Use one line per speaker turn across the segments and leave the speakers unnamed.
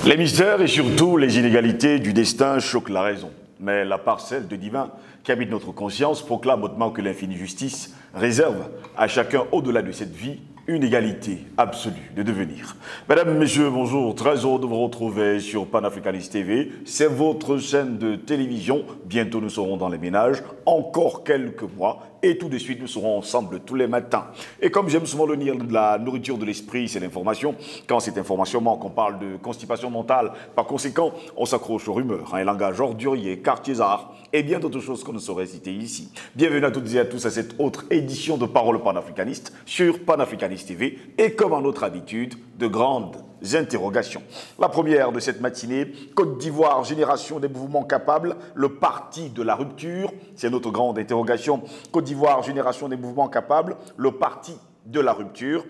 Les mystères et surtout les inégalités du destin choquent la raison. Mais la parcelle de divin qui habite notre conscience proclame hautement que l'infinie justice réserve à chacun au-delà de cette vie une égalité absolue de devenir. Mesdames, Messieurs, bonjour, très heureux de vous retrouver sur Panafricanist TV. C'est votre chaîne de télévision. Bientôt nous serons dans les ménages, encore quelques mois. Et tout de suite, nous serons ensemble tous les matins. Et comme j'aime souvent le dire, la nourriture de l'esprit, c'est l'information. Quand cette information manque, on parle de constipation mentale. Par conséquent, on s'accroche aux rumeurs, un langage ordurier, quartier-art et bien d'autres choses qu'on ne saurait citer ici. Bienvenue à toutes et à tous à cette autre édition de Parole panafricaniste sur Panafricanist TV. Et comme en notre habitude, de grandes interrogations. La première de cette matinée, Côte d'Ivoire, génération des mouvements capables, le parti de la rupture, c'est notre grande interrogation. Côte d'Ivoire, génération des mouvements capables, le parti de la rupture.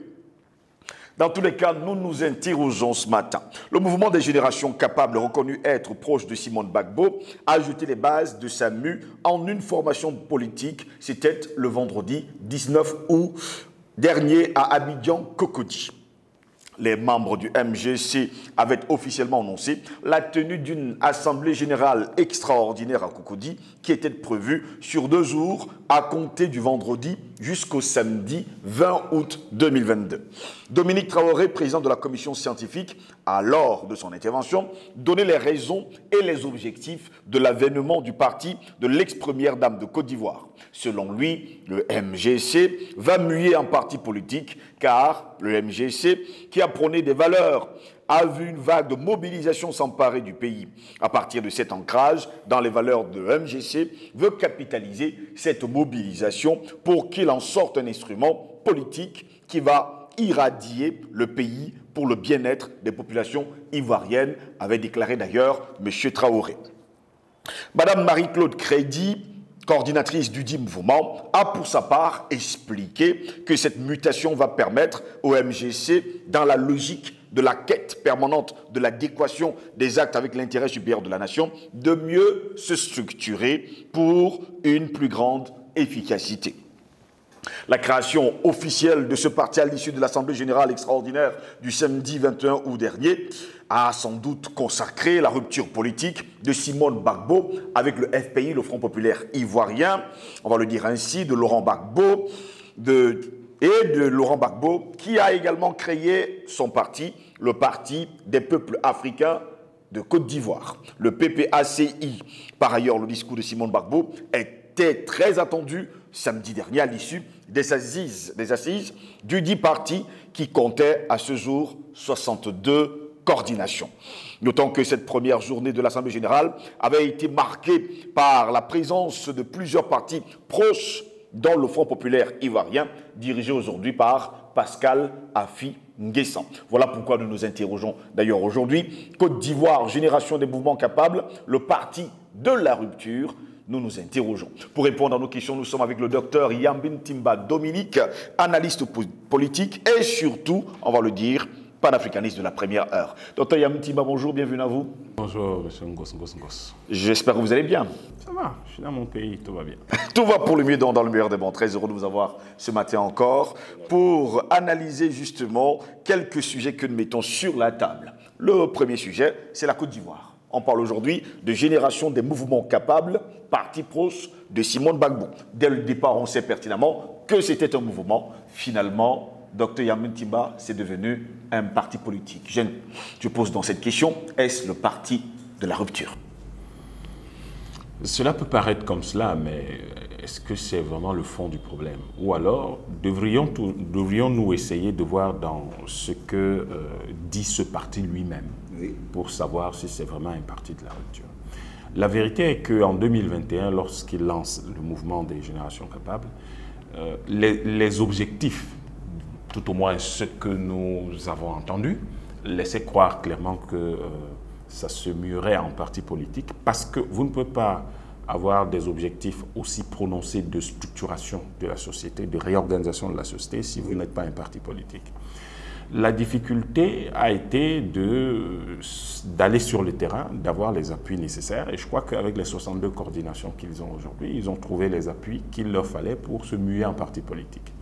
Dans tous les cas, nous nous interrogeons ce matin. Le mouvement des générations capables, reconnu être proche de Simone Gbagbo, a ajouté les bases de sa mue en une formation politique. C'était le vendredi 19 août dernier à Abidjan-Cocody. Les membres du MGC avaient officiellement annoncé la tenue d'une assemblée générale extraordinaire à Cocody qui était prévue sur 2 jours à compter du vendredi jusqu'au samedi 20 août 2022. Dominique Traoré, président de la commission scientifique, a lors de son intervention donné les raisons et les objectifs de l'avènement du parti de l'ex-première dame de Côte d'Ivoire. Selon lui, le MGC va muer en parti politique car le MGC, qui a prôné des valeurs, a vu une vague de mobilisation s'emparer du pays. À partir de cet ancrage dans les valeurs de MGC, veut capitaliser cette mobilisation pour qu'il en sorte un instrument politique qui va irradier le pays pour le bien-être des populations ivoiriennes, avait déclaré d'ailleurs M. Traoré. Madame Marie-Claude Crédy, coordinatrice du dit mouvement, a pour sa part expliqué que cette mutation va permettre au MGC, dans la logique de la quête permanente de l'adéquation des actes avec l'intérêt supérieur de la nation, de mieux se structurer pour une plus grande efficacité. La création officielle de ce parti à l'issue de l'Assemblée générale extraordinaire du samedi 21 août dernier a sans doute consacré la rupture politique de Simone Gbagbo avec le FPI, le Front populaire ivoirien, on va le dire ainsi, de Laurent Gbagbo, de Laurent Gbagbo, qui a également créé son parti, le Parti des peuples africains de Côte d'Ivoire, le PPACI. Par ailleurs, le discours de Simone Gbagbo était très attendu samedi dernier à l'issue des assises du dit parti qui comptait à ce jour 62 coordinations. Notons que cette première journée de l'Assemblée générale avait été marquée par la présence de plusieurs partis proches dans le Front populaire ivoirien, dirigé aujourd'hui par Pascal Affi N'Guessan. Voilà pourquoi nous nous interrogeons d'ailleurs aujourd'hui. Côte d'Ivoire, génération des mouvements capables, le parti de la rupture. Nous nous interrogeons. Pour répondre à nos questions, nous sommes avec le docteur Yambin Timba Dominique, analyste politique et surtout, on va le dire, panafricaniste de la première heure. Docteur Yambin Timba, bonjour, bienvenue à vous.
Bonjour, monsieur Ngos.
J'espère que vous allez bien.
Ça va, je suis dans mon pays, tout va bien.
Tout va pour le mieux dans le meilleur des bons. Très heureux de vous avoir ce matin encore pour analyser justement quelques sujets que nous mettons sur la table. Le premier sujet, c'est la Côte d'Ivoire. On parle aujourd'hui de génération des mouvements capables, parti proche de Simone Gbagbo. Dès le départ, on sait pertinemment que c'était un mouvement. Finalement, Dr Yambin Timba, c'est devenu un parti politique. Je pose dans cette question, est-ce le parti de la rupture?
Cela peut paraître comme cela, mais est-ce que c'est vraiment le fond du problème? Ou alors, devrions-nous essayer de voir dans ce que dit ce parti lui-même, pour savoir si c'est vraiment un parti de la rupture? La vérité est qu'en 2021, lorsqu'il lance le mouvement des générations capables, les objectifs, tout au moins ce que nous avons entendu, laissaient croire clairement que ça se muerait en parti politique, parce que vous ne pouvez pas avoir des objectifs aussi prononcés de structuration de la société, de réorganisation de la société, si vous n'êtes pas un parti politique. La difficulté a été d'aller sur le terrain, d'avoir les appuis nécessaires. Et je crois qu'avec les 62 coordinations qu'ils ont aujourd'hui, ils ont trouvé les appuis qu'il leur fallait pour se muer en parti politique.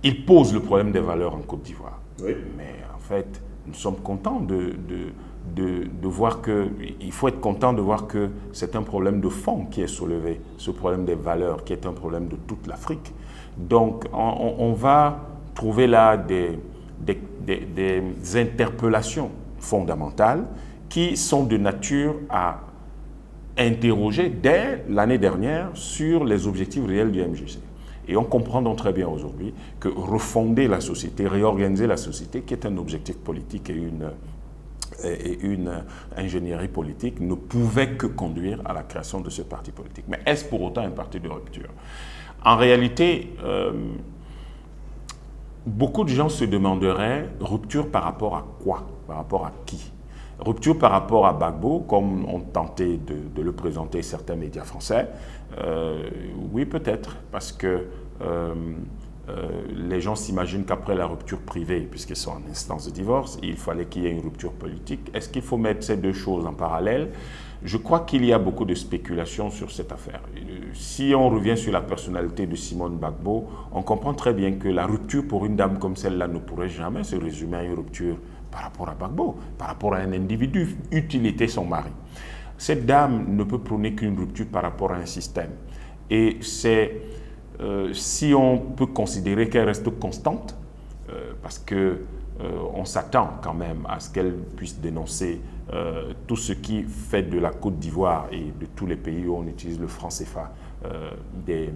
Il pose le problème des valeurs en Côte d'Ivoire. Oui. Mais en fait, nous sommes contents de voir que, il faut être content de voir que c'est un problème de fond qui est soulevé, ce problème des valeurs qui est un problème de toute l'Afrique. Donc, on va trouver là des interpellations fondamentales qui sont de nature à interroger dès l'année dernière sur les objectifs réels du MJC. Et on comprend donc très bien aujourd'hui que refonder la société, réorganiser la société, qui est un objectif politique et une ingénierie politique, ne pouvait que conduire à la création de ce parti politique. Mais est-ce pour autant un parti de rupture? En réalité, beaucoup de gens se demanderaient rupture par rapport à quoi? Par rapport à qui? Rupture par rapport à Gbagbo, comme ont tenté de le présenter certains médias français, oui peut-être, parce que les gens s'imaginent qu'après la rupture privée, puisqu'ils sont en instance de divorce, il fallait qu'il y ait une rupture politique. Est-ce qu'il faut mettre ces deux choses en parallèle? Je crois qu'il y a beaucoup de spéculations sur cette affaire. Si on revient sur la personnalité de Simone Gbagbo, on comprend très bien que la rupture pour une dame comme celle-là ne pourrait jamais se résumer à une rupture par rapport à Gbagbo, par rapport à un individu, eût-il été son mari. Cette dame ne peut prôner qu'une rupture par rapport à un système. Et c'est, si on peut considérer qu'elle reste constante, parce que on s'attend quand même à ce qu'elle puisse dénoncer tout ce qui fait de la Côte d'Ivoire et de tous les pays où on utilise le franc CFA des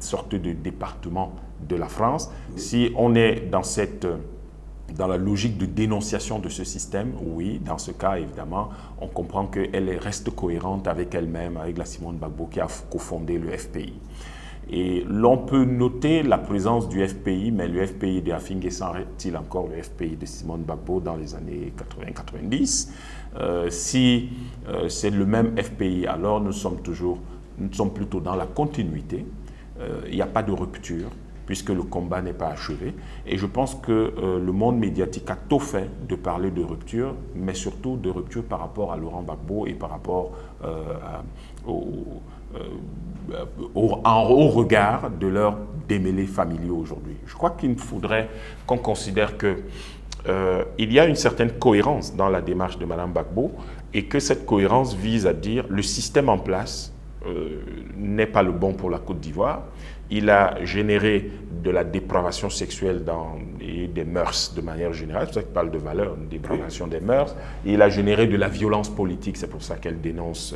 sortes de départements de la France. Si on est dans la logique de dénonciation de ce système, oui, dans ce cas, évidemment, on comprend qu'elle reste cohérente avec elle-même, avec la Simone Gbagbo qui a cofondé le FPI. Et l'on peut noter la présence du FPI, mais le FPI de Afingue s'arrête-t-il encore le FPI de Simone Gbagbo dans les années 80-90? Si c'est le même FPI, alors nous sommes plutôt dans la continuité. Il n'y a pas de rupture, puisque le combat n'est pas achevé. Et je pense que le monde médiatique a tôt fait de parler de rupture, mais surtout de rupture par rapport à Laurent Gbagbo et par rapport au regard de leurs démêlés familiaux aujourd'hui. Je crois qu'il faudrait qu'on considère qu'il y a une certaine cohérence dans la démarche de Mme Gbagbo et que cette cohérence vise à dire le système en place n'est pas le bon pour la Côte d'Ivoire. Il a généré de la dépravation sexuelle et des mœurs de manière générale. C'est pour ça qu'il parle de valeurs, une dépravation des mœurs. Il a généré de la violence politique. C'est pour ça qu'elle dénonce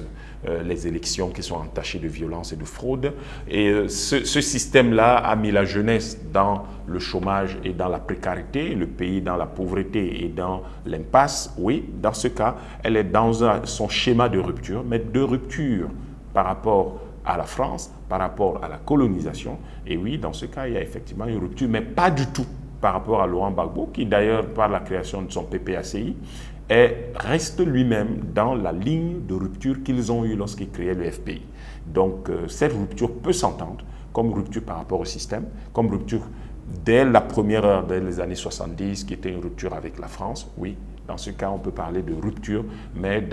les élections qui sont entachées de violence et de fraude. Et ce système-là a mis la jeunesse dans le chômage et dans la précarité, le pays dans la pauvreté et dans l'impasse. Oui, dans ce cas, elle est dans son schéma de rupture, mais de rupture par rapport à la France, par rapport à la colonisation. Et oui, dans ce cas, il y a effectivement une rupture, mais pas du tout par rapport à Laurent Gbagbo, qui d'ailleurs, par la création de son PPACI, reste lui-même dans la ligne de rupture qu'ils ont eue lorsqu'ils créaient le FPI. Donc, cette rupture peut s'entendre comme rupture par rapport au système, comme rupture dès la première heure, dès les années 70, qui était une rupture avec la France, oui. Dans ce cas, on peut parler de rupture, mais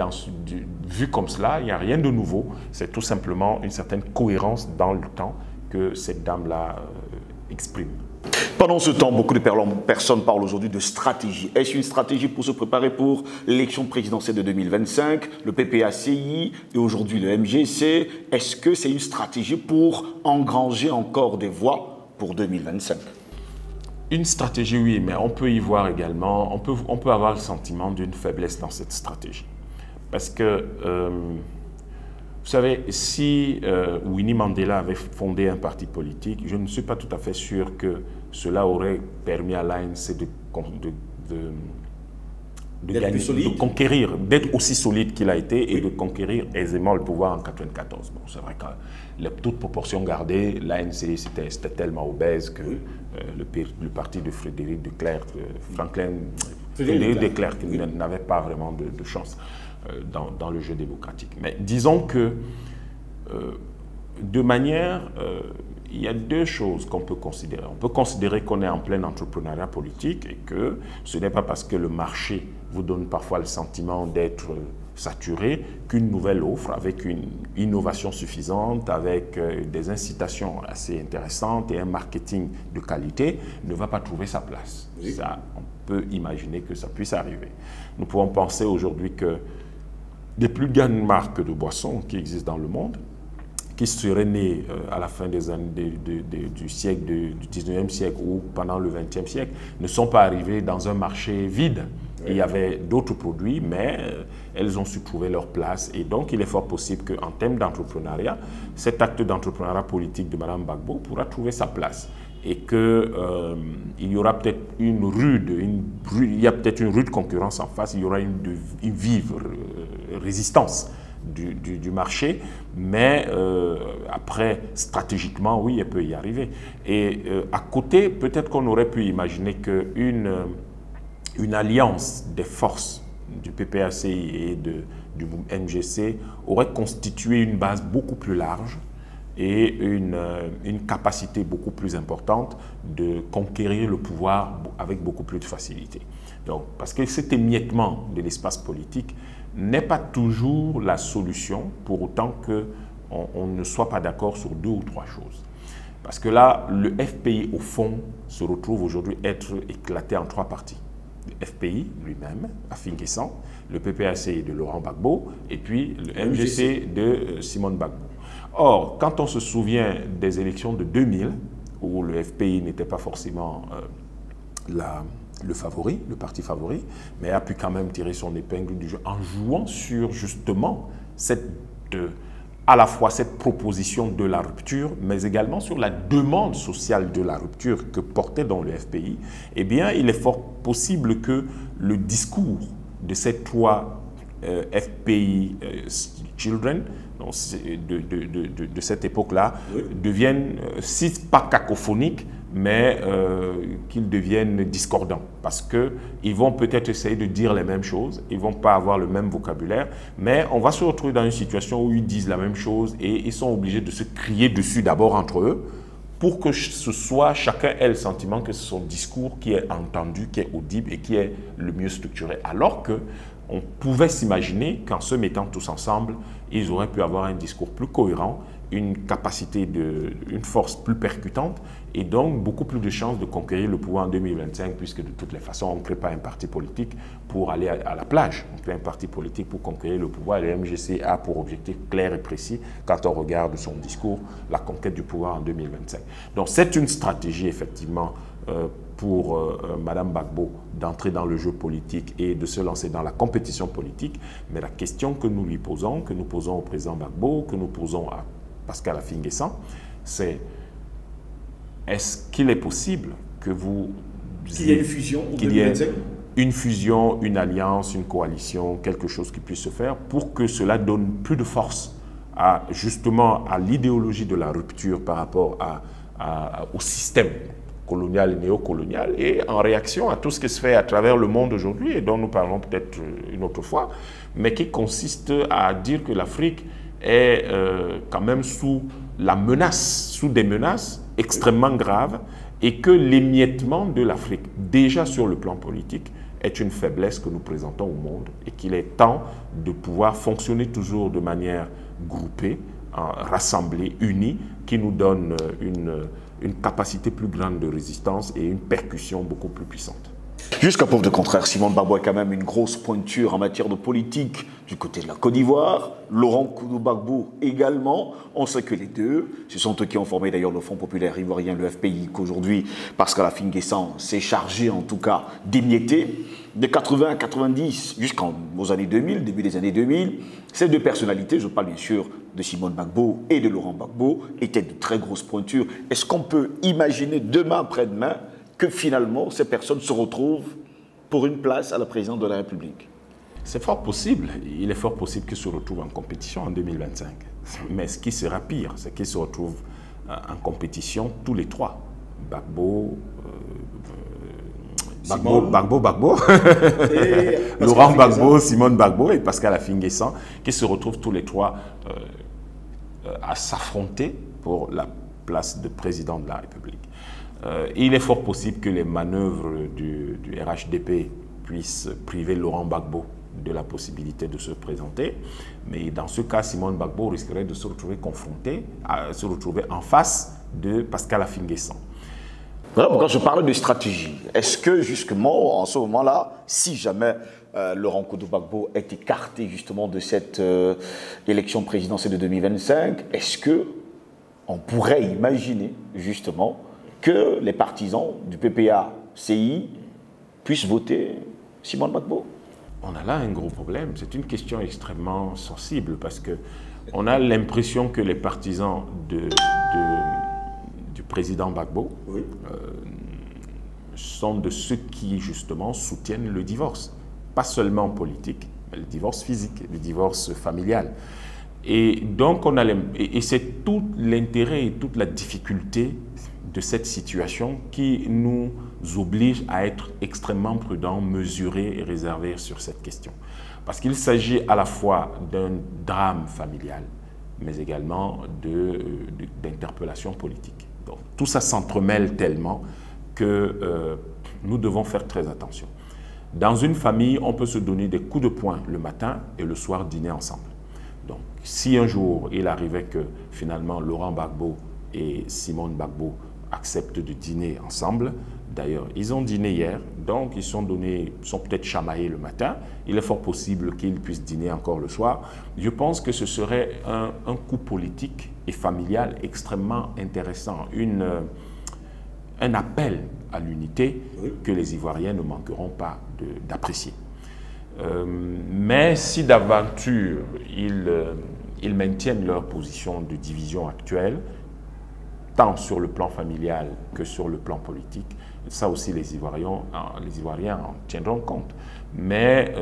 vu comme cela, il n'y a rien de nouveau. C'est tout simplement une certaine cohérence dans le temps que cette dame-là exprime.
Pendant ce temps, beaucoup de personnes parlent aujourd'hui de stratégie. Est-ce une stratégie pour se préparer pour l'élection présidentielle de 2025, le PPACI et aujourd'hui le MJC? Est-ce que c'est une stratégie pour engranger encore des voix pour 2025?
Une stratégie, oui, mais on peut y voir également, on peut avoir le sentiment d'une faiblesse dans cette stratégie. Parce que, vous savez, si Winnie Mandela avait fondé un parti politique, je ne suis pas tout à fait sûr que cela aurait permis à l'ANC de conquérir, d'être aussi solide qu'il a été et de conquérir aisément le pouvoir en 1994. Bon, c'est vrai que toute proportion gardée, l'ANC c'était tellement obèse que le parti de Frédéric de Klerk, Frédéric de Klerk n'avait pas vraiment de chance dans le jeu démocratique. Mais disons que de manière... il y a deux choses qu'on peut considérer. On peut considérer qu'on est en plein entrepreneuriat politique et que ce n'est pas parce que le marché vous donne parfois le sentiment d'être saturé qu'une nouvelle offre avec une innovation suffisante, avec des incitations assez intéressantes et un marketing de qualité ne va pas trouver sa place. Oui. Ça, on peut imaginer que ça puisse arriver. Nous pouvons penser aujourd'hui que des plus grandes marques de boissons qui existent dans le monde, qui seraient nées à la fin des années du siècle, du 19e siècle ou pendant le 20e siècle, ne sont pas arrivées dans un marché vide. Il y avait d'autres produits, mais elles ont su trouver leur place. Et donc, il est fort possible qu'en termes d'entrepreneuriat, cet acte d'entrepreneuriat politique de Mme Gbagbo pourra trouver sa place. Et qu'il y aura peut-être une rude concurrence en face, il y aura une vive résistance du marché, mais après, stratégiquement, oui, elle peut y arriver. Et à côté, peut-être qu'on aurait pu imaginer qu'une alliance des forces du PPACI et du MGC aurait constitué une base beaucoup plus large et une capacité beaucoup plus importante de conquérir le pouvoir avec beaucoup plus de facilité. Donc, parce que cet émiettement de l'espace politique n'est pas toujours la solution, pour autant qu'on ne soit pas d'accord sur 2 ou 3 choses. Parce que là, le FPI, au fond, se retrouve aujourd'hui être éclaté en 3 parties. Le FPI lui-même, Afin Guessan, le PPAC de Laurent Gbagbo, et puis le MGC de Simone Gbagbo. Or, quand on se souvient des élections de 2000, où le FPI n'était pas forcément le favori, le parti favori, mais a pu quand même tirer son épingle du jeu en jouant sur justement à la fois cette proposition de la rupture, mais également sur la demande sociale de la rupture que portait dans le FPI, eh bien, il est fort possible que le discours de ces 3 FPI Children, de cette époque-là, oui, deviennent, si pas cacophoniques, mais qu'ils deviennent discordants. Parce qu'ils vont peut-être essayer de dire les mêmes choses, ils ne vont pas avoir le même vocabulaire, mais on va se retrouver dans une situation où ils disent la même chose et ils sont obligés de se crier dessus d'abord entre eux, pour que ce soit, chacun ait le sentiment que c'est son discours qui est entendu, qui est audible et qui est le mieux structuré. Alors qu'on pouvait s'imaginer qu'en se mettant tous ensemble, ils auraient pu avoir un discours plus cohérent, une capacité, une force plus percutante et donc beaucoup plus de chances de conquérir le pouvoir en 2025, puisque de toutes les façons, on ne crée pas un parti politique pour aller à la plage. On crée un parti politique pour conquérir le pouvoir. Et le MGC a pour objectif clair et précis, quand on regarde son discours, la conquête du pouvoir en 2025. Donc c'est une stratégie effectivement pour Mme Gbagbo d'entrer dans le jeu politique et de se lancer dans la compétition politique. Mais la question que nous lui posons, que nous posons au président Gbagbo, que nous posons à Pascal Afin Guessan, c'est: est-ce qu'il est possible que qu'il y ait une fusion, une fusion, une alliance, une coalition, quelque chose qui puisse se faire pour que cela donne plus de force justement à l'idéologie de la rupture par rapport au système colonial et néocolonial, et en réaction à tout ce qui se fait à travers le monde aujourd'hui et dont nous parlons peut-être une autre fois, mais qui consiste à dire que l'Afrique est quand même sous des menaces extrêmement graves et que l'émiettement de l'Afrique, déjà sur le plan politique, est une faiblesse que nous présentons au monde et qu'il est temps de pouvoir fonctionner toujours de manière groupée, rassemblée, unie, qui nous donne une capacité plus grande de résistance et une percussion beaucoup plus puissante.
Jusqu'à preuve de contraire, Simone Gbagbo est quand même une grosse pointure en matière de politique du côté de la Côte d'Ivoire. Laurent Gbagbo également. On sait que les deux, ce sont eux qui ont formé d'ailleurs le Front populaire ivoirien, le FPI, qu'aujourd'hui Pascal Afin Guessan s'est chargé en tout cas d'émietter. De 80 à 90 jusqu'aux années 2000, début des années 2000, ces deux personnalités, je parle bien sûr de Simone Gbagbo et de Laurent Gbagbo, étaient de très grosses pointures. Est-ce qu'on peut imaginer demain, après-demain, que finalement ces personnes se retrouvent pour une place à la présidence de la République?
C'est fort possible. Il est fort possible qu'ils se retrouvent en compétition en 2025. Mais ce qui sera pire, c'est qu'ils se retrouvent en compétition tous les 3. Gbagbo, Laurent Gbagbo, Simone Gbagbo et Pascal Afin Guessan, qui se retrouvent tous les 3 à s'affronter pour la place de président de la République. Il est fort possible que les manœuvres du RHDP puissent priver Laurent Gbagbo de la possibilité de se présenter. Mais dans ce cas, Simone Gbagbo risquerait de se retrouver confronté, se retrouver en face de Pascal Affi-N'Guessan.
Voilà pourquoi je parle de stratégie. Est-ce que justement, en ce moment-là, si jamais Laurent Gbagbo est écarté justement de cette élection présidentielle de 2025, est-ce que on pourrait imaginer justement que les partisans du PPA-CI puissent voter Simone Gbagbo?
On a là un gros problème. C'est une question extrêmement sensible parce que on a l'impression que les partisans du président Gbagbo sont de ceux qui justement soutiennent le divorce. Pas seulement politique, mais le divorce physique, le divorce familial. Et donc, c'est tout l'intérêt et toute la difficulté de cette situation qui nous oblige à être extrêmement prudents, mesurés et réservés sur cette question. Parce qu'il s'agit à la fois d'un drame familial, mais également d'interpellation politique. Donc, tout ça s'entremêle tellement que nous devons faire très attention. Dans une famille, on peut se donner des coups de poing le matin et le soir dîner ensemble. Donc, si un jour il arrivait que finalement Laurent Gbagbo et Simone Gbagbo acceptent de dîner ensemble, d'ailleurs, ils ont dîné hier, donc ils sont peut-être chamaillés le matin, il est fort possible qu'ils puissent dîner encore le soir. Je pense que ce serait un coup politique et familial extrêmement intéressant, un appel à l'unité que les Ivoiriens ne manqueront pas d'apprécier. Mais si d'aventure ils maintiennent leur position de division actuelle, tant sur le plan familial que sur le plan politique, ça aussi les Ivoiriens en tiendront compte. Mais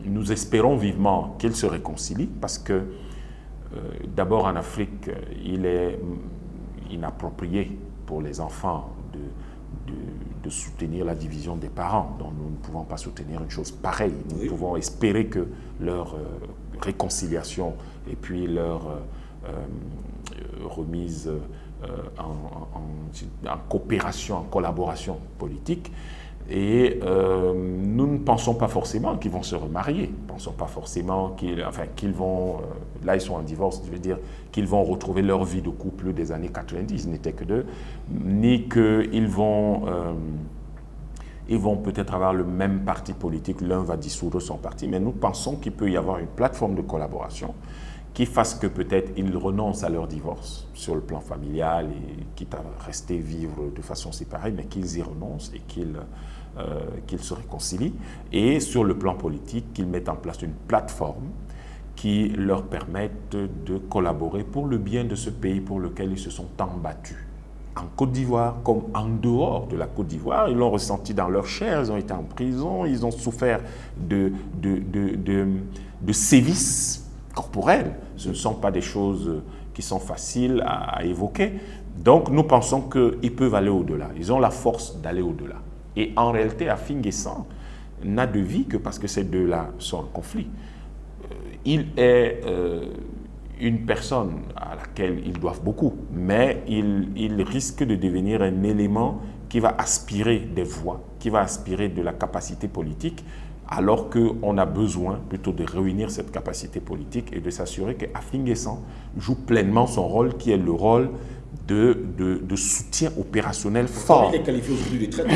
nous espérons vivement qu'ils se réconcilient parce que d'abord en Afrique, il est inapproprié pour les enfants de soutenir la division des parents. Donc nous ne pouvons pas soutenir une chose pareille. Nous pouvons espérer que leur réconciliation et puis leur remise en coopération, en collaboration politique. Et nous ne pensons pas forcément qu'ils vont se remarier. Nous ne pensons pas forcément qu'ils vont... là, ils sont en divorce, je veux dire qu'ils vont retrouver leur vie de couple des années 90, n'étaient que deux, ni qu'ils vont... ils vont peut-être avoir le même parti politique, l'un va dissoudre son parti, mais nous pensons qu'il peut y avoir une plateforme de collaboration qui fasse que peut-être ils renoncent à leur divorce sur le plan familial, et quitte à rester vivre de façon séparée, mais qu'ils y renoncent et qu'ils se réconcilient. Et sur le plan politique, qu'ils mettent en place une plateforme qui leur permette de collaborer pour le bien de ce pays pour lequel ils se sont tant battus. En Côte d'Ivoire, comme en dehors de la Côte d'Ivoire, ils l'ont ressenti dans leur chair, ils ont été en prison, ils ont souffert de sévices corporels. Ce ne sont pas des choses qui sont faciles à évoquer. Donc nous pensons qu'ils peuvent aller au-delà, ils ont la force d'aller au-delà. Et en réalité, Affi-N'Guessan n'a de vie que parce que ces deux-là sont en conflit. Il est une personne à laquelle ils doivent beaucoup, mais il risque de devenir un élément qui va aspirer des voix, qui va aspirer de la capacité politique, alors qu'on a besoin plutôt de réunir cette capacité politique et de s'assurer qu'Affi-N'Guessan joue pleinement son rôle, qui est le rôle de soutien opérationnel fort.
Il est qualifié aujourd'hui de traître.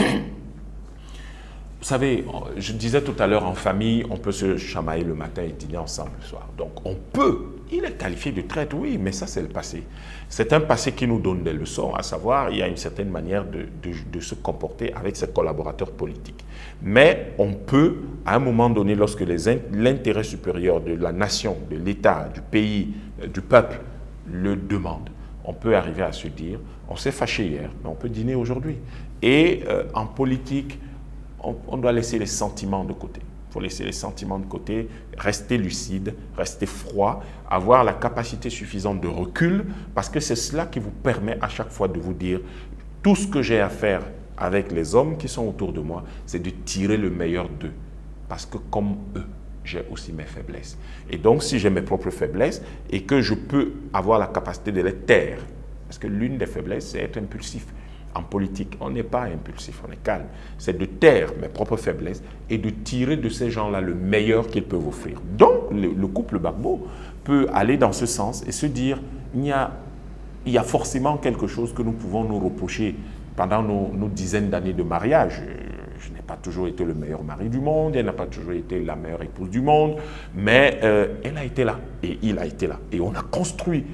Vous savez, je disais tout à l'heure, en famille, on peut se chamailler le matin et dîner ensemble le soir. Donc on peut, il est qualifié de traître, oui, mais ça c'est le passé. C'est un passé qui nous donne des leçons, à savoir, il y a une certaine manière de se comporter avec ses collaborateurs politiques. Mais on peut, à un moment donné, lorsque l'intérêt supérieur de la nation, de l'État, du pays, du peuple le demande, on peut arriver à se dire, on s'est fâché hier, mais on peut dîner aujourd'hui. Et en politique, on doit laisser les sentiments de côté. Il faut laisser les sentiments de côté, rester lucide, rester froid, avoir la capacité suffisante de recul, parce que c'est cela qui vous permet à chaque fois de vous dire tout ce que j'ai à faire avec les hommes qui sont autour de moi, c'est de tirer le meilleur d'eux. Parce que comme eux, j'ai aussi mes faiblesses. Et donc, si j'ai mes propres faiblesses et que je peux avoir la capacité de les taire, parce que l'une des faiblesses, c'est être impulsif. en politique, on n'est pas impulsif, on est calme. C'est de taire mes propres faiblesses et de tirer de ces gens-là le meilleur qu'ils peuvent offrir. Donc, le couple Gbagbo peut aller dans ce sens et se dire, il y a forcément quelque chose que nous pouvons nous reprocher pendant nos dizaines d'années de mariage. Je n'ai pas toujours été le meilleur mari du monde, elle n'a pas toujours été la meilleure épouse du monde, mais elle a été là et il a été là. Et on a construit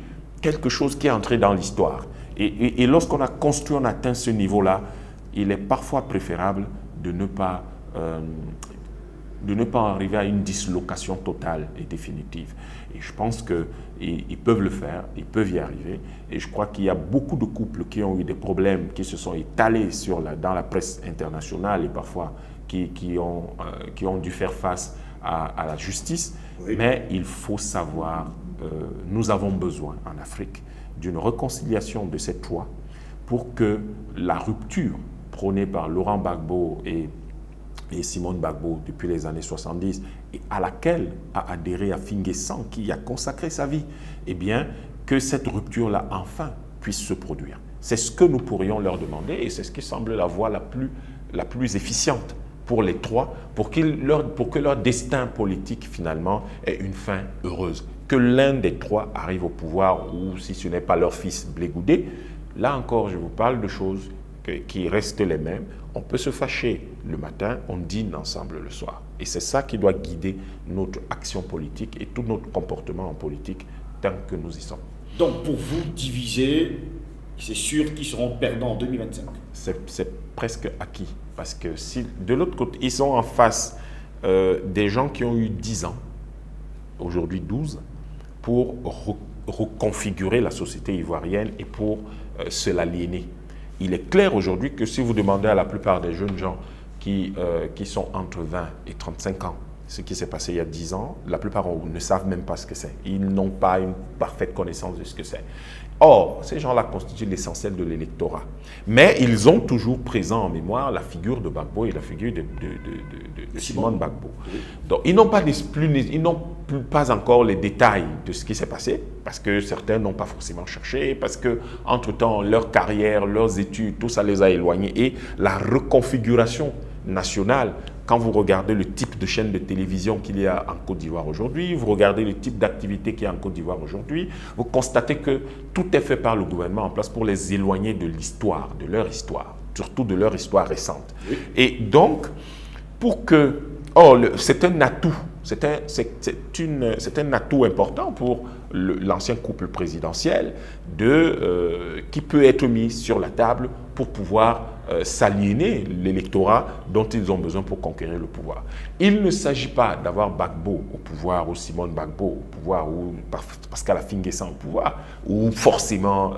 quelque chose qui est entré dans l'histoire. Et lorsqu'on a construit, on a atteint ce niveau-là, il est parfois préférable de ne pas arriver à une dislocation totale et définitive. Et je pense qu'ils peuvent le faire, ils peuvent y arriver. Et je crois qu'il y a beaucoup de couples qui ont eu des problèmes, qui se sont étalés dans la presse internationale et parfois qui ont dû faire face à la justice. Oui. Mais il faut savoir, nous avons besoin en Afrique d'une réconciliation de cette loi pour que la rupture prônée par Laurent Gbagbo et Simone Gbagbo depuis les années 70 et à laquelle a adhéré Afi N'Guessan qui a consacré sa vie, eh bien, que cette rupture-là enfin puisse se produire. C'est ce que nous pourrions leur demander et c'est ce qui semble la voie la plus efficiente pour les trois, pour que leur destin politique finalement ait une fin heureuse. Que l'un des trois arrive au pouvoir ou si ce n'est pas leur fils Blé Goudé, là encore je vous parle de choses qui restent les mêmes. On peut se fâcher le matin, on dîne ensemble le soir. Et c'est ça qui doit guider notre action politique et tout notre comportement en politique tant que nous y sommes.
Donc pour vous, diviser, c'est sûr qu'ils seront perdants en 2025.
C'est presque acquis. Parce que si de l'autre côté, ils sont en face des gens qui ont eu 10 ans, aujourd'hui 12, pour reconfigurer la société ivoirienne et pour se l'aliéner. Il est clair aujourd'hui que si vous demandez à la plupart des jeunes gens qui sont entre 20 et 35 ans, ce qui s'est passé il y a 10 ans, la plupart ne savent même pas ce que c'est. Ils n'ont pas une parfaite connaissance de ce que c'est. Or, ces gens-là constituent l'essentiel de l'électorat. Mais ils ont toujours présent en mémoire la figure de Gbagbo et la figure de Simone Gbagbo. Donc, ils n'ont pas encore les détails de ce qui s'est passé, parce que certains n'ont pas forcément cherché, parce que entre-temps, leur carrière, leurs études, tout ça les a éloignés. Et la reconfiguration nationale, quand vous regardez le type de chaîne de télévision qu'il y a en Côte d'Ivoire aujourd'hui, vous regardez le type d'activité qu'il y a en Côte d'Ivoire aujourd'hui, vous constatez que tout est fait par le gouvernement en place pour les éloigner de l'histoire, de leur histoire, surtout de leur histoire récente. Oui. Et donc, pour que... c'est un atout, c'est un atout important pour l'ancien couple présidentiel qui peut être mis sur la table pour pouvoir s'aliéner l'électorat dont ils ont besoin pour conquérir le pouvoir. Il ne s'agit pas d'avoir Gbagbo au pouvoir ou Simone Gbagbo au pouvoir ou Pascal Afi N'Guessan au pouvoir ou forcément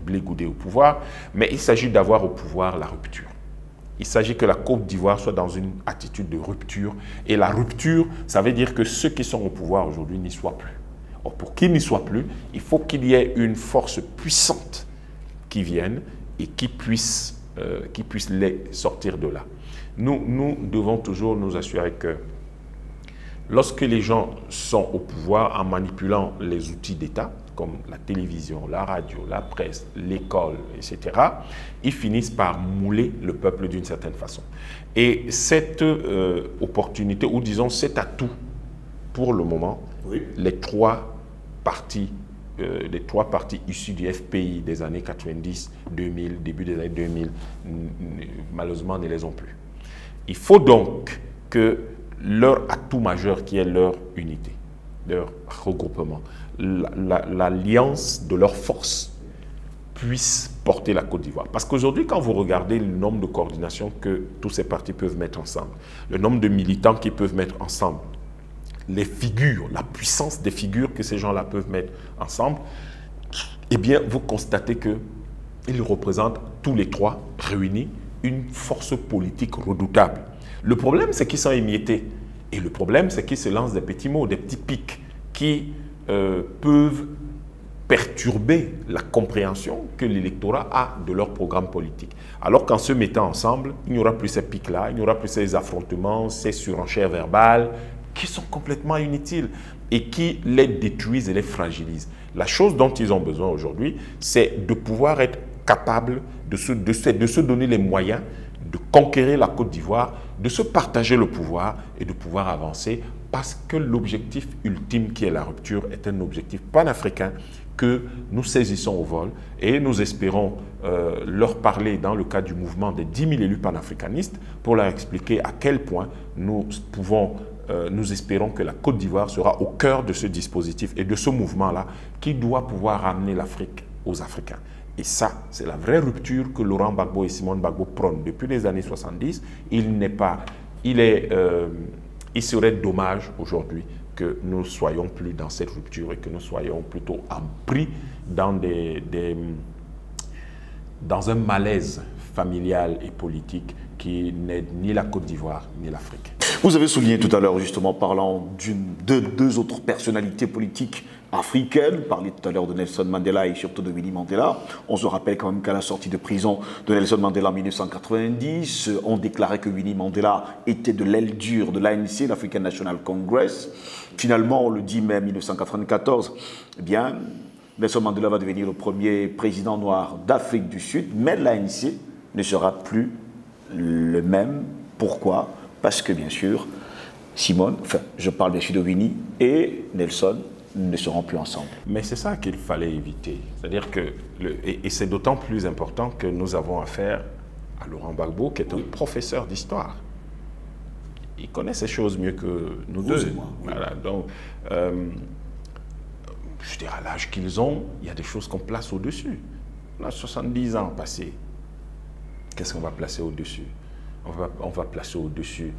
Blé Goudé au pouvoir, mais il s'agit d'avoir au pouvoir la rupture. Il s'agit que la Côte d'Ivoire soit dans une attitude de rupture. Et la rupture, ça veut dire que ceux qui sont au pouvoir aujourd'hui n'y soient plus. Or, pour qu'ils n'y soient plus, il faut qu'il y ait une force puissante qui vienne et qui puisse les sortir de là. Nous devons toujours nous assurer que lorsque les gens sont au pouvoir en manipulant les outils d'État, comme la télévision, la radio, la presse, l'école, etc., ils finissent par mouler le peuple d'une certaine façon. Et cette opportunité, ou disons cet atout, pour le moment, oui. les trois partis issus du FPI des années 90, 2000, début des années 2000, malheureusement, ne les ont plus. Il faut donc que leur atout majeur, qui est leur unité, leur regroupement, l'alliance de leurs forces puisse porter la Côte d'Ivoire. Parce qu'aujourd'hui, quand vous regardez le nombre de coordinations que tous ces partis peuvent mettre ensemble, le nombre de militants qu'ils peuvent mettre ensemble, les figures, la puissance des figures que ces gens-là peuvent mettre ensemble, eh bien, vous constatez qu'ils représentent tous les trois réunis une force politique redoutable. Le problème, c'est qu'ils sont émiettés. Et le problème, c'est qu'ils se lancent des petits mots, des petits pics qui peuvent perturber la compréhension que l'électorat a de leur programme politique. Alors qu'en se mettant ensemble, il n'y aura plus ces pics-là, il n'y aura plus ces affrontements, ces surenchères verbales qui sont complètement inutiles et qui les détruisent et les fragilisent. La chose dont ils ont besoin aujourd'hui, c'est de pouvoir être capables de se donner les moyens de conquérir la Côte d'Ivoire, de se partager le pouvoir et de pouvoir avancer, parce que l'objectif ultime qui est la rupture est un objectif panafricain que nous saisissons au vol, et nous espérons leur parler dans le cadre du mouvement des 10 000 élus panafricanistes pour leur expliquer à quel point nous espérons que la Côte d'Ivoire sera au cœur de ce dispositif et de ce mouvement-là qui doit pouvoir ramener l'Afrique aux Africains. Et ça, c'est la vraie rupture que Laurent Gbagbo et Simone Gbagbo prônent depuis les années 70. Il serait dommage aujourd'hui que nous ne soyons plus dans cette rupture et que nous soyons plutôt pris dans un malaise familial et politique qui n'aide ni la Côte d'Ivoire ni l'Afrique.
Vous avez souligné tout à l'heure, justement, parlant de deux autres personnalités politiques africaines, parlé tout à l'heure de Nelson Mandela et surtout de Winnie Mandela. On se rappelle quand même qu'à la sortie de prison de Nelson Mandela en 1990, on déclarait que Winnie Mandela était de l'aile dure de l'ANC, l'African National Congress. Finalement, on le dit même en 1994, eh bien, Nelson Mandela va devenir le premier président noir d'Afrique du Sud, mais l'ANC ne sera plus le même. Pourquoi? Parce que, bien sûr, Simone, enfin, je parle bien sûr de Winnie, et Nelson ne seront plus ensemble.
Mais c'est ça qu'il fallait éviter. C'est-à-dire que, et c'est d'autant plus important que nous avons affaire à Laurent Gbagbo, qui est un professeur d'histoire. Il connaît ces choses mieux que nous deux. Voilà, donc, je dirais, à l'âge qu'ils ont, il y a des choses qu'on place au-dessus. On a 70 ans passés. Qu'est-ce qu'on va placer au-dessus? On va placer au-dessus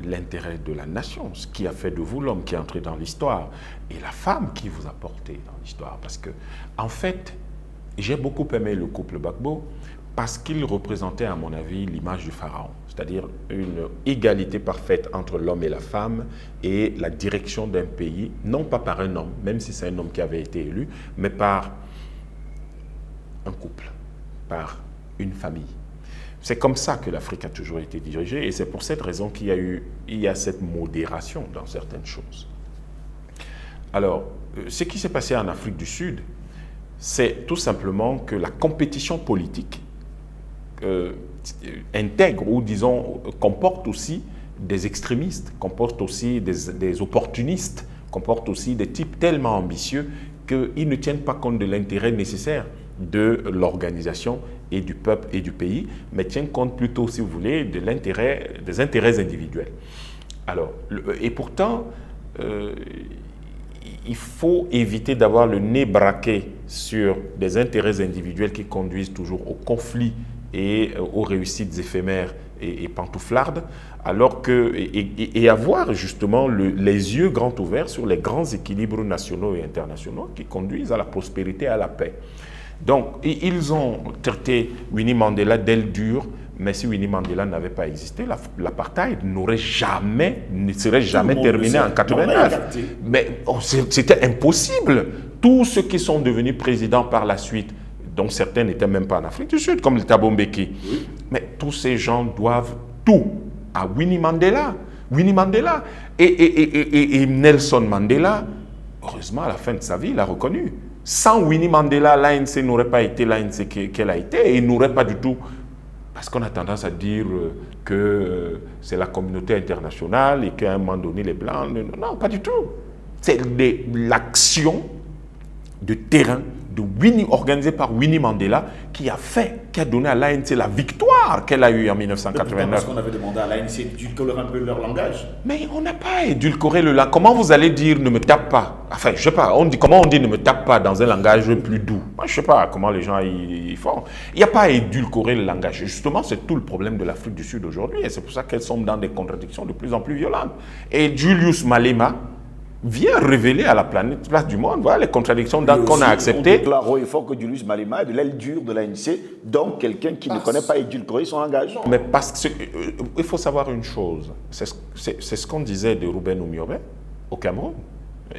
l'intérêt de la nation, ce qui a fait de vous l'homme qui est entré dans l'histoire, et la femme qui vous a porté dans l'histoire. Parce que, en fait, j'ai beaucoup aimé le couple Gbagbo parce qu'il représentait, à mon avis, l'image du pharaon, c'est-à-dire une égalité parfaite entre l'homme et la femme et la direction d'un pays, non pas par un homme, même si c'est un homme qui avait été élu, mais par un couple, par une famille. C'est comme ça que l'Afrique a toujours été dirigée, et c'est pour cette raison qu'il y a cette modération dans certaines choses. Alors, ce qui s'est passé en Afrique du Sud, c'est tout simplement que la compétition politique intègre, ou disons, comporte aussi des extrémistes, comporte aussi des opportunistes, comporte aussi des types tellement ambitieux qu'ils ne tiennent pas compte de l'intérêt nécessaire de l'organisation et du peuple et du pays, mais tiennent compte plutôt, si vous voulez, des intérêts individuels. Alors, et pourtant, il faut éviter d'avoir le nez braqué sur des intérêts individuels qui conduisent toujours au conflit et aux réussites éphémères et pantouflardes, alors que, et avoir justement les yeux grands ouverts sur les grands équilibres nationaux et internationaux qui conduisent à la prospérité et à la paix. Donc, ils ont traité Winnie Mandela d'aile dure, mais si Winnie Mandela n'avait pas existé, l'apartheid ne serait jamais terminé en 89. Mais c'était impossible. Tous ceux qui sont devenus présidents par la suite, dont certains n'étaient même pas en Afrique du Sud, comme le Thabo Mbeki, oui. Mais tous ces gens doivent tout à Winnie Mandela. Winnie Mandela et Nelson Mandela, heureusement, à la fin de sa vie, il a reconnu. Sans Winnie Mandela, l'ANC n'aurait pas été l'ANC qu'elle a été, et il n'aurait pas du tout... Parce qu'on a tendance à dire que c'est la communauté internationale et qu'à un moment donné, les Blancs... Non, pas du tout. C'est l'action de terrain organisée par Winnie Mandela qui a donné à l'ANC la victoire qu'elle a eue en 1989.
Parce qu'on avait demandé à l'ANC d'édulcorer un peu leur langage.
Mais on n'a pas édulcoré le langage. Comment vous allez dire ne me tape pas? Enfin, je ne sais pas. Comment on dit ne me tape pas dans un langage plus doux? Moi, je ne sais pas comment les gens y font. Il n'y a pas à édulcorer le langage. Justement, c'est tout le problème de l'Afrique du Sud aujourd'hui. Et c'est pour ça qu'elles sont dans des contradictions de plus en plus violentes. Et Julius Malema vient révéler à la planète, place du monde, voilà les contradictions qu'on a acceptées.
On déclare haut et fort que Julius Malema est de l'aile dure de l'ANC, donc quelqu'un qui ne connaît pas édulcorer son langage.
Mais parce qu'il faut savoir une chose, c'est ce qu'on disait de Ruben Oumiobe au Cameroun.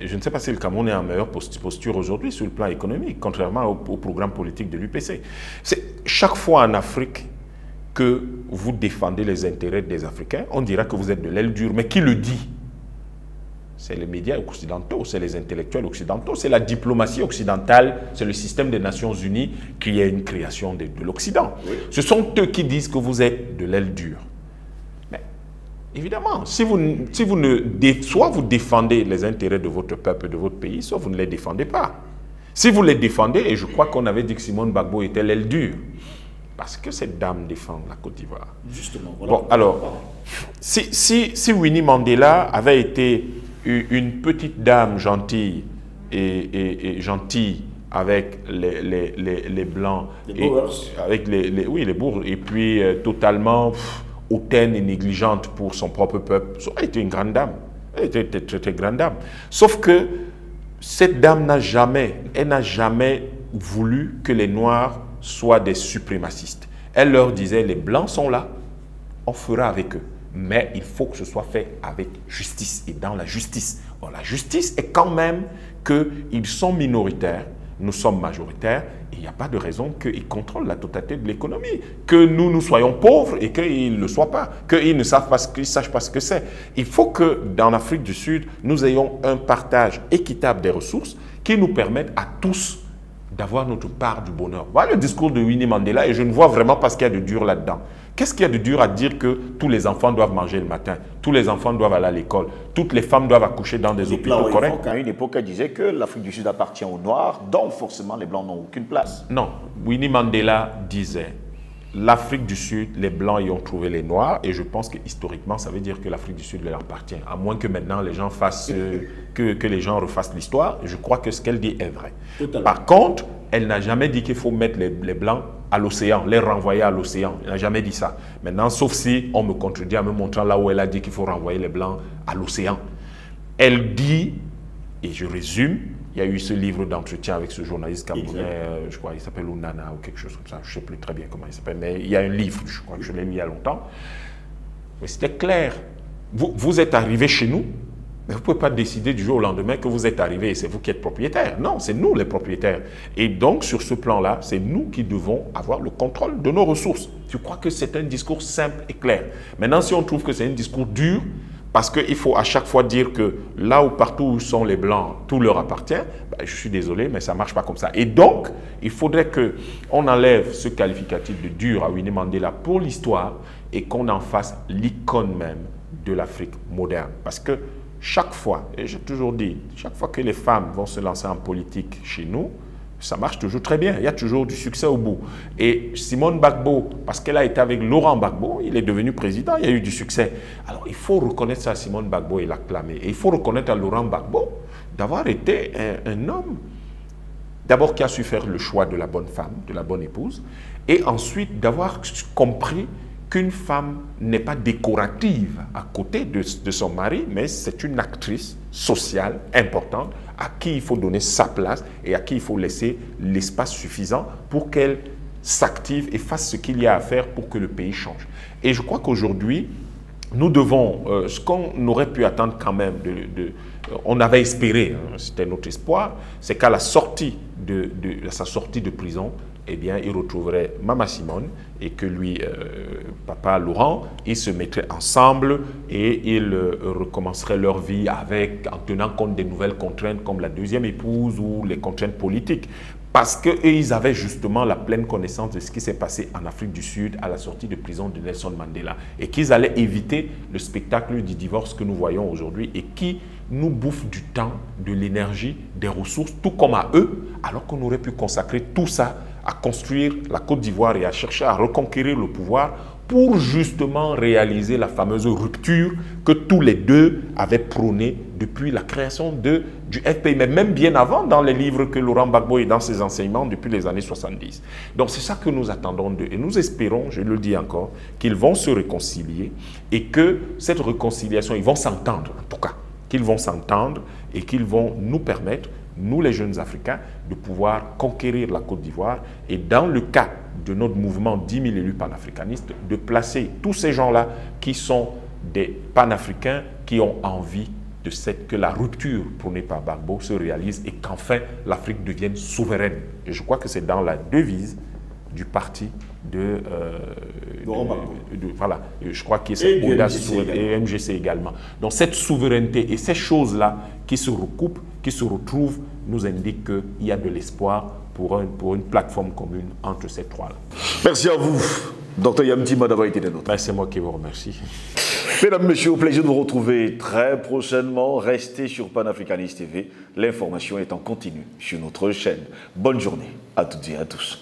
Je ne sais pas si le Cameroun est en meilleure posture aujourd'hui sur le plan économique, contrairement au programme politique de l'UPC. Chaque fois en Afrique que vous défendez les intérêts des Africains, on dira que vous êtes de l'aile dure. Mais qui le dit? c'est les médias occidentaux, c'est les intellectuels occidentaux, c'est la diplomatie occidentale, c'est le système des Nations Unies qui est une création de l'Occident. Oui. Ce sont eux qui disent que vous êtes de l'aile dure. Mais évidemment, soit vous défendez les intérêts de votre peuple, de votre pays, soit vous ne les défendez pas. Si vous les défendez, et je crois qu'on avait dit que Simone Gbagbo était l'aile dure, parce que cette dame défend la Côte d'Ivoire. Justement. Voilà. Bon, alors, si Winnie Mandela avait été une petite dame gentille et gentille avec les blancs,
les
avec les bourgs, et puis totalement hautaine et négligente pour son propre peuple, ça aurait été une grande dame. Elle était très, très grande dame. Sauf que cette dame n'a jamais voulu que les Noirs soient des suprémacistes. Elle leur disait, les Blancs sont là, on fera avec eux. Mais il faut que ce soit fait avec justice et dans la justice. Or, la justice est quand même qu'ils sont minoritaires, nous sommes majoritaires, et il n'y a pas de raison qu'ils contrôlent la totalité de l'économie. Que nous soyons pauvres et qu'ils ne le soient pas, qu'ils ne sachent pas ce que c'est. Il faut que dans l'Afrique du Sud, nous ayons un partage équitable des ressources qui nous permette à tous d'avoir notre part du bonheur. Voilà le discours de Winnie Mandela et je ne vois vraiment pas ce qu'il y a de dur là-dedans. Qu'est-ce qu'il y a de dur à dire que tous les enfants doivent manger le matin, tous les enfants doivent aller à l'école, toutes les femmes doivent accoucher dans des hôpitaux corrects?
À une époque, elle disait que l'Afrique du Sud appartient aux Noirs, donc forcément les Blancs n'ont aucune place.
Non, Winnie Mandela disait l'Afrique du Sud, les Blancs y ont trouvé les Noirs et je pense que historiquement, ça veut dire que l'Afrique du Sud leur appartient. À moins que maintenant les gens fassent, que les gens refassent l'histoire. Je crois que ce qu'elle dit est vrai. Totalement. Par contre, elle n'a jamais dit qu'il faut mettre les Blancs à l'océan, les renvoyer à l'océan. Elle n'a jamais dit ça. Maintenant, sauf si on me contredit en me montrant là où elle a dit qu'il faut renvoyer les Blancs à l'océan. Elle dit, et je résume, il y a eu ce livre d'entretien avec ce journaliste camerounais, je crois, il s'appelle Ounana ou quelque chose comme ça, je ne sais plus très bien comment il s'appelle, mais il y a un livre, je crois que je l'ai lu il y a longtemps. Mais c'était clair. Vous êtes arrivé chez nous, mais vous ne pouvez pas décider du jour au lendemain que vous êtes arrivé et c'est vous qui êtes propriétaire. Non, c'est nous les propriétaires. Et donc, sur ce plan-là, c'est nous qui devons avoir le contrôle de nos ressources. Je crois que c'est un discours simple et clair. Maintenant, si on trouve que c'est un discours dur, parce qu'il faut à chaque fois dire que là où partout où sont les Blancs, tout leur appartient, ben, je suis désolé, mais ça ne marche pas comme ça. Et donc, il faudrait qu'on enlève ce qualificatif de dur à Winnie Mandela pour l'histoire et qu'on en fasse l'icône même de l'Afrique moderne. Parce que chaque fois, et j'ai toujours dit, chaque fois que les femmes vont se lancer en politique chez nous, ça marche toujours très bien, il y a toujours du succès au bout. Et Simone Gbagbo, parce qu'elle a été avec Laurent Gbagbo, il est devenu président, il y a eu du succès. Alors il faut reconnaître ça à Simone Gbagbo et l'acclamer. Et il faut reconnaître à Laurent Gbagbo d'avoir été un homme, d'abord qui a su faire le choix de la bonne femme, de la bonne épouse, et ensuite d'avoir compris qu'une femme n'est pas décorative à côté de son mari, mais c'est une actrice sociale importante à qui il faut donner sa place et à qui il faut laisser l'espace suffisant pour qu'elle s'active et fasse ce qu'il y a à faire pour que le pays change. Et je crois qu'aujourd'hui, nous devons, ce qu'on aurait pu attendre quand même, on avait espéré, hein, c'était notre espoir, c'est qu'à la sortie à sa sortie de prison, eh bien, il retrouverait Maman Simone et que lui, Papa Laurent, ils se mettraient ensemble et ils recommenceraient leur vie en tenant compte des nouvelles contraintes comme la deuxième épouse ou les contraintes politiques. Parce qu'ils avaient justement la pleine connaissance de ce qui s'est passé en Afrique du Sud à la sortie de prison de Nelson Mandela et qu'ils allaient éviter le spectacle du divorce que nous voyons aujourd'hui et qui nous bouffe du temps, de l'énergie, des ressources, tout comme à eux, alors qu'on aurait pu consacrer tout ça à construire la Côte d'Ivoire et à chercher à reconquérir le pouvoir pour justement réaliser la fameuse rupture que tous les deux avaient prônée depuis la création du FPI, mais même bien avant dans les livres que Laurent Gbagbo et dans ses enseignements depuis les années 70. Donc c'est ça que nous attendons d'eux et nous espérons, je le dis encore, qu'ils vont se réconcilier et que cette réconciliation, ils vont s'entendre en tout cas, qu'ils vont s'entendre et qu'ils vont nous permettre, nous les jeunes Africains, de pouvoir conquérir la Côte d'Ivoire et dans le cas de notre mouvement 10 000 élus panafricanistes, de placer tous ces gens-là qui sont des panafricains qui ont envie que la rupture prônée par Gbagbo se réalise et qu'enfin l'Afrique devienne souveraine. Et je crois que c'est dans la devise du parti voilà, je crois que
c'est
et MGC également. Donc cette souveraineté et ces choses-là qui se recoupent, qui se retrouvent, nous indiquent qu'il y a de l'espoir pour une plateforme commune entre ces trois-là.
Merci à vous, Dr Yamtima, d'avoir été des nôtres.
Ben, c'est moi qui vous remercie.
Mesdames, Messieurs, au plaisir de vous retrouver très prochainement. Restez sur Panafricanist TV. L'information est en continu sur notre chaîne. Bonne journée à toutes et à tous.